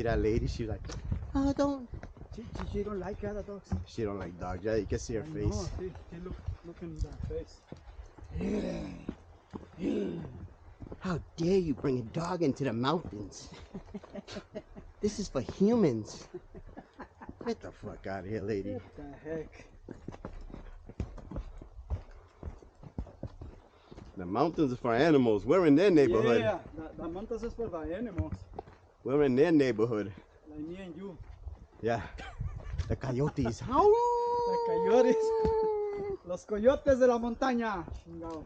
that lady? She was like, oh, don't. She don't like other dogs. She don't like dogs. Yeah, you can see her face. No, she look in that face. How dare you bring a dog into the mountains? This is for humans. Get the fuck out of here, lady. What the heck? The mountains are for animals. We're in their neighborhood. Yeah, the mountains is for the animals. We're in their neighborhood. Like me and you. Yeah. The coyotes. The coyotes. Los coyotes de la montaña. Chingado.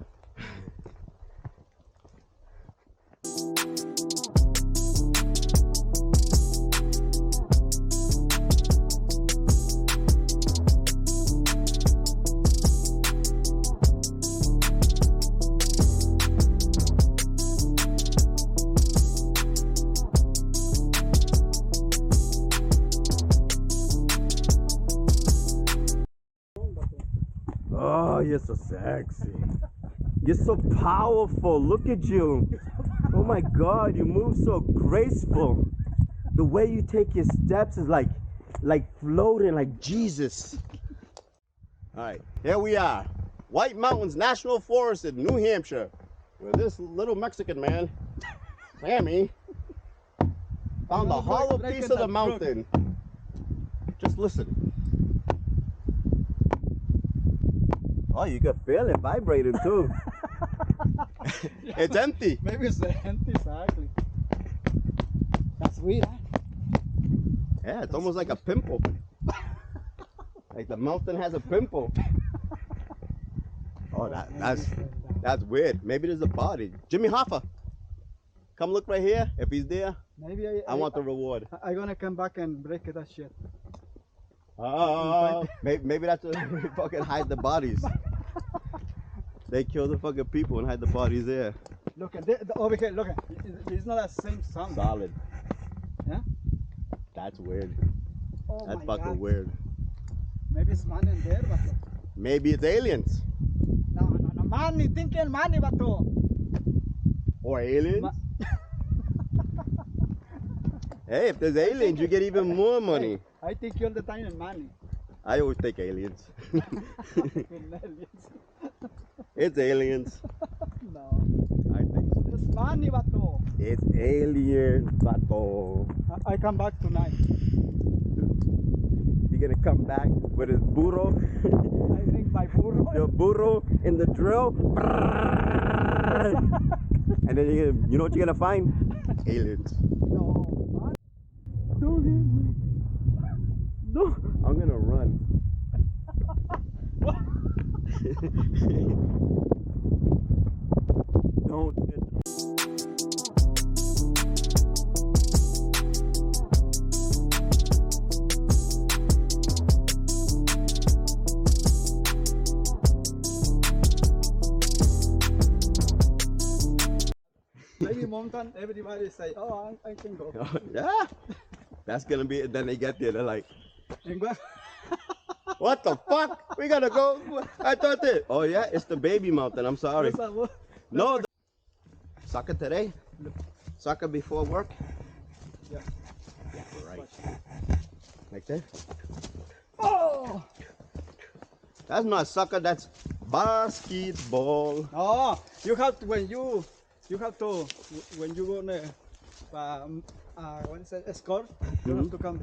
Oh, you're so sexy. You're so powerful. Look at you. Oh my God, you move so graceful. The way you take your steps is like floating, like Jesus. All right, here we are. White Mountains National Forest in New Hampshire. Where this little Mexican man, Sammy, found a hollow piece of the mountain. Just listen. Oh, you can feel it vibrating too. It's empty. Maybe it's empty, exactly. That's weird, huh? Yeah, it's almost like a pimple. Like the mountain has a pimple. Oh, that's weird. Maybe there's a body. Jimmy Hoffa, come look right here. If he's there, maybe I want the reward. I'm gonna come back and break that shit. Oh, maybe that's where they fucking hide the bodies. They kill the fucking people and hide the bodies there. Look at over here. Look, it's not the same sound. Solid. Yeah. That's weird. Oh That's my fucking God. weird. Maybe it's man in there, but Maybe it's aliens. no, money, thinking money, bato. Or aliens. Hey, if there's aliens, you get even more money. I think all the time in money. I always think aliens. It's aliens. No. I think so. It's money, bato. It's aliens, bato. I come back tonight. You're gonna come back with his burro. I bring my burro. Your burro in the drill. And then you know what you're gonna find? Aliens. No, man. Don't hit me. No, I'm gonna run. Don't hit me. Maybe mountain, everybody say, oh, I can go. Yeah, that's gonna be it. Then they get there, they're like, And go. what the fuck? We gotta go. I thought that. Oh yeah, it's the baby mountain. I'm sorry. No. Soccer today? Soccer before work? Yeah. Yeah, right. Like that? Oh! That's not soccer, that's basketball. Oh, you have to, when you have to, when you go to, what is it, escort, you have to come.